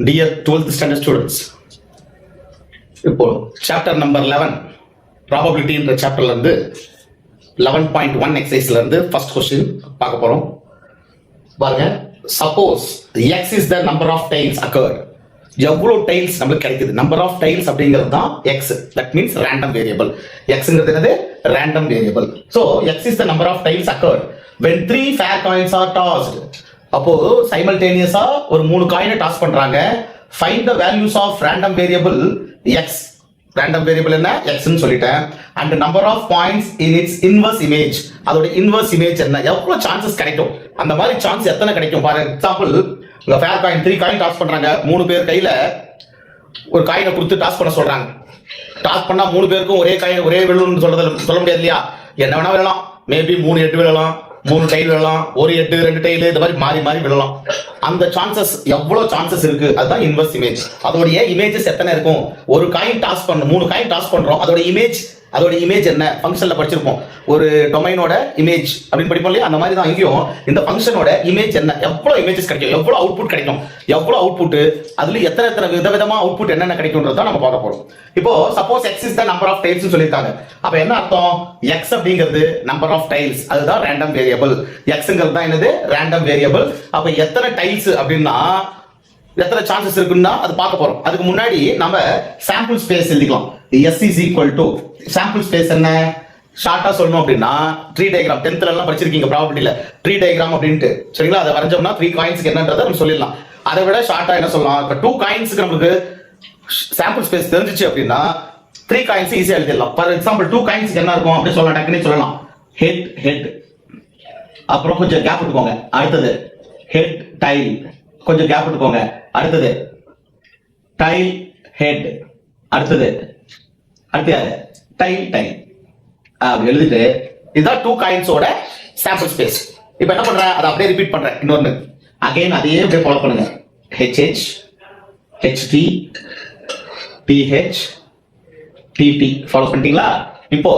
Dear 12th standard students, இப்போ chapter number 11 probability என்ற சாப்டர்ல இருந்து 11.1 எக்ஸசைஸ்ல இருந்து ஃபர்ஸ்ட் क्वेश्चन பார்க்க போறோம். பாருங்க, suppose x is the number of tiles occurred. எவ்வளவு டைல்ஸ் நமக்கு கிடைக்குது, நம்பர் ஆஃப் டைல்ஸ் அப்படிங்கிறது தான் x, that means random variable. xங்கிறது என்னது, random variable. So x is the number of tiles occurred when 3 fair coins are tossed. அப்போ சைமல்டேனியஸா ஒரு 3 காயினை toss பண்றாங்க. Find the values of random variable x. Random variable என்ன, x ன்னு சொல்லிட்டேன். And number of points in its inverse image. அதோட inverse image என்ன, எவ்வளவு சான்சஸ் கிடைக்கும், அந்த மாதிரி சான்ஸ் எத்தனை கிடைக்கும். ஃபார் எக்ஸாம்பிள், உங்க ஃபேர் காயின் 3 காயின் டாஸ் பண்றாங்க. 3 பேர் கையில ஒரு காயினை கொடுத்து டாஸ் பண்ண சொல்றாங்க. டாஸ் பண்ணா 3 பேருக்கும் ஒரே காயின் ஒரே விழுன்னு சொல்ல முடியாது இல்லையா. என்ன வேணா விழலாம். மேபி 3 8 விழலாம், 3 டைல் விழலாம், 1 8 2 டைல், இந்த மாதிரி மாறி மாறி விழலாம். அந்த சான்சஸ் எவ்வளவு சான்சஸ் இருக்கு, அதுதான் இன்வர்ஸ் இமேஜ். அதோடைய இமேஜஸ் எத்தனை இருக்கும். ஒரு காயின் டாஸ் பண்ண 3 காயின் டாஸ் பண்றோம், அதோட இமேஜ் என்ன, ஃபங்க்ஷன்ல படிச்சிருப்போம். ஒரு டொமைனோட இமேஜ் அப்படின்னு படிப்போம் இல்லையா, அந்த மாதிரி தான் இங்கேயும் இந்த ஃபங்க்ஷனோட இமேஜ் என்ன, எவ்வளவு இமேஜஸ் கிடைக்கும், எவ்வளவு அவுட்புட் கிடைக்கும், எவ்வளவு அவுட்புட், அதுல எத்தனை விதவிதமா அவுட்புட் என்னென்ன கிடைக்கும்ன்றத நம்ம பார்க்க போறோம். இப்போ suppose x is the number of tiles சொல்லிருக்காங்க. அப்ப என்ன அர்த்தம், x அப்படிங்கிறது நம்பர் ஆஃப் டைல்ஸ், அதுதான் ரேண்டம் வேரியபிள். xங்கிறது தான் என்னது, ரேண்டம் வேரியபிள். அப்ப எத்தனை டைல்ஸ் அப்படின்னா எத்தனை சான்சஸ் இருக்குன்னா அது பார்க்க போறோம். அதுக்கு முன்னாடி நம்ம சாம்பிள் ஸ்பேஸ் எழுதிக்கலாம். s is equal to sample space என்ன, ஷார்ட்டா சொல்லணும் அப்படின்னா ட்ரீ டயக்ராம் 10th எல்லாம் படிச்சிருக்கீங்க ப்ராபபிலிட்டில, ட்ரீ டயக்ராம் அப்படின்ட்டு சரிங்களா. அதை வரைஞ்சோம்னா 3 காயின்ஸ்க்கு என்னன்றதை நம்ம சொல்லிடலாம். அதை விட ஷார்ட்டா என்ன சொல்லலாம், இப்போ 2 காயின்ஸ்க்கு நமக்கு சாம்பிள் ஸ்பேஸ் தெரிஞ்சிச்சு அப்படின்னா 3 காயின்ஸ் ஈஸியா எழுதிடலாம். ஃபார் எக்ஸாம்பிள் 2 காயின்ஸ்க்கு என்ன இருக்கும் அப்படி சொல்லலாம், டக்குனு சொல்லலாம். ஹெட், அப்புறம் கொஞ்சம் கேப் விட்டுக்கோங்க. அடுத்தது ஹெட் டைல், கொஞ்சம் கேப் விட்டுக்கோங்க. அடுத்தது டைல் ஹெட், அடுத்தது டைல் அப்படி எழுதிட்டு இதுதான் 2 காயின்ஸோட சாம்பிள் ஸ்பேஸ். இப்போ என்ன பண்றேன், அதை அப்படியே ரிப்பீட் பண்றேன். இன்னொன்னு அகைன் அதையே அப்படியே ஃபாலோ பண்ணுங்க. HH HT TH TT follow பண்ணிட்டீங்களா. இப்போ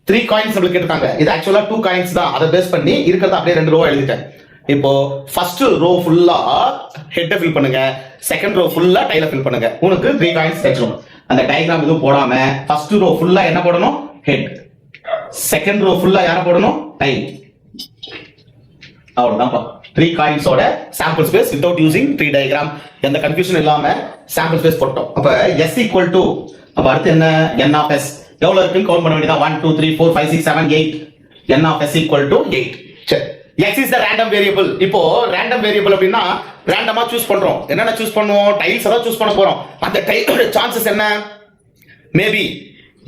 3 காயின்ஸ் நம்மளுக்கு கேட்டிருக்காங்க. இது ஆக்சுவலா 2 காயின்ஸ் தான், அதை பேஸ் பண்ணி இருக்கிறத அப்படியே 2 ரோ எழுதிட்டேன். இப்போ ஃபர்ஸ்ட் ரோ ஃபுல்லா ஹெட் ஃபில் பண்ணுங்க, செகண்ட் ரோ ஃபுல்லா டைல ஃபில் பண்ணுங்க. உனக்கு 3 காயின்ஸ் கிடைச்சிடும். அந்த டயகிராம் எதுவும் போடாம ஃபர்ஸ்ட் ரோ ஃபுல்லா என்ன போடணும், ஹெட். செகண்ட் ரோ ஃபுல்லா யாரை போடணும், டைல். அவ்வளவுதான் 3 காயின்ஸோட sample space without using tree diagram. எந்த கன்ஃபியூஷன் இல்லாம சாம்பிள் ஸ்பேஸ் போட்டோம். அப்ப s ஈக்குவல் டு, அப்ப அடுத்து என்ன, n ஆஃப் s எவ்வளவு இருக்குன்னு கவுண்ட் பண்ண வேண்டியதா. 1 2 3 4 5 6 7 8. n of s equal to 8. சரி, x is the random variable. இப்போ random variable அப்படின்னா ரேண்டமா சூஸ் பண்றோம். என்னென்ன சூஸ் பண்ணுவோம், டைல்ஸ் தான் சூஸ் பண்ண போறோம். அந்த டைலோட சான்சஸ் என்ன, மேபி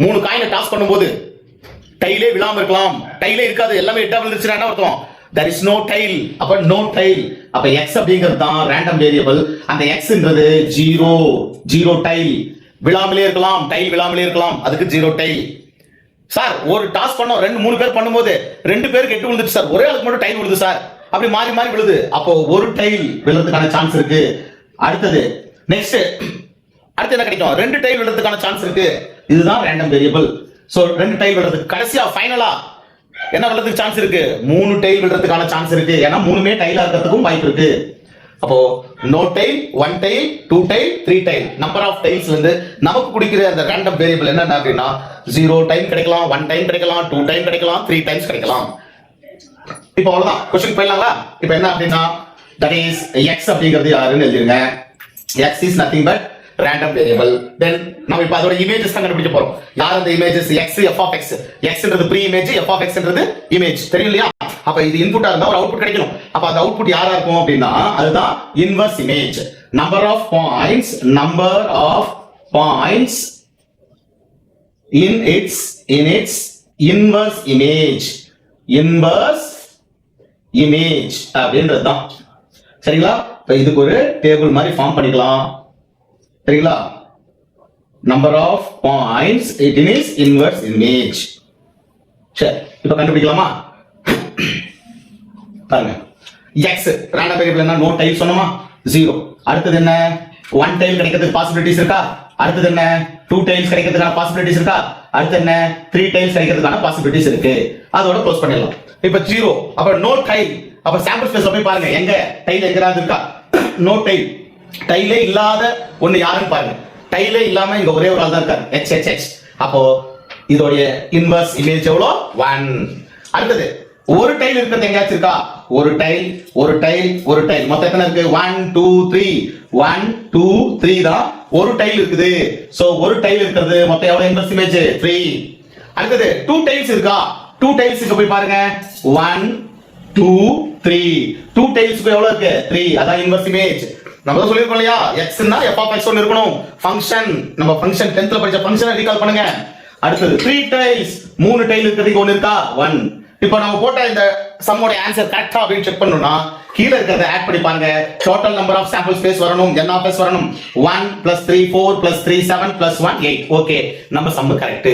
3 காயினை டாஸ் பண்ணும்போது டைலே விழாம இருக்கலாம், டைலே இருக்காது, எல்லாமே எட்டா விழுந்துச்சுன்னா என்ன அர்த்தம், there is no tile. அப்ப no tile. அப்ப x அப்படிங்கிறது தான் random variable. அந்த xன்றது 0 டைல் விழாமலே இருக்கலாம், டைல் விழாமலே இருக்கலாம், அதுக்கு 0 டைல். சார் ஒரு டாஸ் பண்ணோம், 2 3 பேர் பண்ணும்போது 2 பேருக்கு 8 விழுந்துச்சு சார், ஒரே ஆளுக்கு மட்டும் டைல் விழுது சார், அப்படி மாறி மாறி விழுது. அப்போ ஒரு டைல் விழுறதுக்கான சான்ஸ் இருக்கு. அடுத்தது நெக்ஸ்ட், அடுத்து என்ன கிடைக்கும், 2 டைல் விழுறதுக்கான சான்ஸ் இருக்கு. இதுதான் ரேண்டம் வேரியபிள். சோ 2 டைல் விழுறதுக்கு, கடைசியா ஃபைனலா என்ன விழுறதுக்கு சான்ஸ் இருக்கு, 3 டைல் விழுறதுக்கான சான்ஸ் இருக்கு. ஏன்னா 3மே டைலா இருக்கிறதுக்கும் வாய்ப்பு இருக்கு. அப்போ no tile, 1 tile, 2 tile, 3 tile, number of டைல்ஸ்ல இருந்து நமக்கு குடிக்கிற அந்த ரேண்டம் வேரியபிள் என்ன அப்படின்னா 0 டைம் கிடைக்கலாம், 1 டைம் கிடைக்கலாம், 2 டைம் கிடைக்கலாம், 3 டைம்ஸ் கிடைக்கலாம். இப்போ அவ்வளவுதான், क्वेश्चन போயிடலாங்களா. இப்போ என்ன அப்படின்னா that is x அப்படிங்கிறது யாருன்னு எழுதிருங்க. x is nothing but random variable. then நாம இப்போ அதோட இமேஜஸ் தான் கண்டுபிடிக்க போறோம். யார் அந்த images, x f of x. xன்றது ப்ரீ இமேஜ், f of xன்றது இமேஜ், தெரியும் இல்லையா. அப்ப இது இன்புட்டா இருந்தா ஒரு அவுட்புட் கிடைக்கணும். அப்ப அந்த அவுட்புட் யாரா இருக்கும் அப்படின்னா அதுதான் inverse image. Number of points in its inverse image அப்படின்றது தான். சரிங்களா. இப்போ இதுக்கு ஒரு டேபிள் மாதிரி ஃபார்ம் பண்ணிக்கலாம். சரிங்களா. Number of points in its inverse image. சரி, இப்போ கண்டுபிடிக்கலாமா. பாருங்க, x ரேண்டம் வேரியபிள் என்ன, நோ டைல் சொன்னோமா, 0. அடுத்தது என்ன, 1 டைல் கிடைக்கிறதுக்கு பாசிபிலிட்டிஸ் இருக்கா. அடுத்தது என்ன, 2 டைல்ஸ் கிடைக்கிறதுக்கான பாசிபிலிட்டிஸ் இருக்கா. அடுத்து என்ன, 3 டைல்ஸ் கிடைக்கிறதுக்கான பாசிபிலிட்டிஸ் இருக்கு. அதோட க்ளோஸ் பண்ணிடலாம். இப்போ 0, அப்ப நோ டைல். அப்ப சாம்பிள் ஸ்பேஸ்ல போய் பாருங்க, எங்க டைல் எங்கறாது இருக்கா, நோ டைல். டைலே இல்லாத ஒண்ணு யாருன்னு பாருங்க. டைலே இல்லாம இங்க ஒரே ஒரு ஆள் தான் இருக்காரு, எக்ஸ் எக்ஸ் எக்ஸ். அப்போ இதோடைய இன்வர்ஸ் இமேஜ் எவ்வளோ? 1. அடுத்தது ஒரு டைல் இருக்கிறது எங்கேயாச்சும் இருக்கா? ஒரு டைல் ஒரு டைல் ஒரு டைல், மொத்தம் எத்தனை இருக்கு? 1 2 3. 1 2 3 தான் ஒரு டைல் இருக்குது. சோ ஒரு டைல் இருக்கிறது மொத்தம் எவ்வளவு இன்வர்ஸ் இமேஜ்? 3. அடுத்தது 2 டைல்ஸ் இருக்கா? 2 டைல்ஸ்க்கு போய் பாருங்க. 1 2 3. 2 டைல்ஸ்க்கு எவ்வளவு இருக்கு? 3. அதான் இன்வர்ஸ் இமேஜ். நம்ம தான் சொல்லிருக்கோம் இல்லையா, x னா f of x ஒன்னு இருக்கணும். ஃபங்க்ஷன், நம்ம ஃபங்க்ஷன் 10th ல படிச்ச ஃபங்க்ஷனை ரீகால் பண்ணுங்க. அடுத்தது 3 டைல்ஸ், 3 டைல் இருக்கிறதுக்கு ஒன்னு இருக்கா? 1. இப்போ நம்ம போட்ட இந்த சம்மோட ஆன்சர் கரெக்ட்டா அப்படின்னு செக் பண்ணனும்னா கீழ இருக்கிறத ஆட் பண்ணி பாருங்க. Total number of sample space வரணும், n of s வரணும். 1 + 3 4 + 3 7 + 1 8. ஓகே, நம்ம சம் கரெக்ட்.